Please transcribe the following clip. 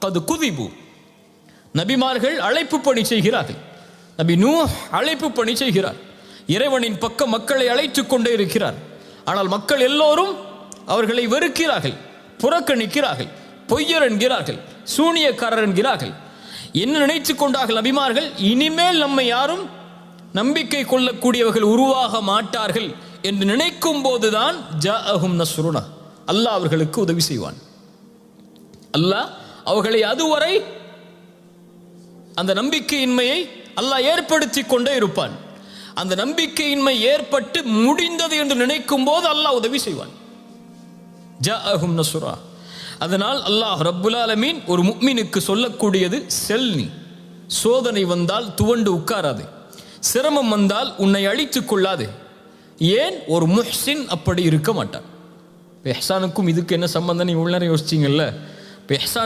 கது குதிபு. நபிமார்கள் அழைப்பு பணி செய்கிறார்கள். நபி நூஹ் அழைப்பு பணி செய்கிறார். இறைவனின் பக்கம் மக்களை அழைத்து கொண்டே இருக்கிறார். ஆனால் மக்கள் எல்லோரும் அவர்களை வெறுக்கிறார்கள், புறக்கணிக்கிறார்கள், பொய்யர் என்கிறார்கள், சூனியக்காரர் என்கிறார்கள். என்ன நினைத்து கொண்டார்கள் நபிமார்கள்? இனிமேல் நம்மை யாரும் நம்பிக்கை கொள்ளக்கூடியவர்கள் உருவாக மாட்டார்கள் என்று நினைக்கும் போதுதான் ஜாஅஹும் நஸ்ருனா, அல்லாஹ் அவர்களுக்கு உதவி செய்வான். அல்லாஹ் அவர்களை அதுவரை அந்த நம்பிக்கையின்மையை அல்லாஹ் ஏற்படுத்தி கொண்டே இருப்பான். அந்த நம்பிக்கையின்மை ஏற்பட்டு முடிந்தது என்று நினைக்கும் போது அல்லாஹ் உதவி செய்வான். ஜாஅஹும் நஸ்ருனா. அதனால் அல்லாஹ் ரப்புல் ஆலமீன் ஒரு முஃமினுக்கு சொல்லக்கூடியது, செல்னி சோதனை வந்தால் துவண்டு உட்காராது, சிரமம் வந்தால் உன்னை அழித்துக் கொள்ளாது. ஏன்? ஒரு முஹ்சின் அப்படி இருக்க மாட்டான். இஹ்சானுக்கும் இதுக்கு என்ன சம்பந்தம்? நீ உள்ள யோசிச்சிங்கல்ல. இஹ்சான்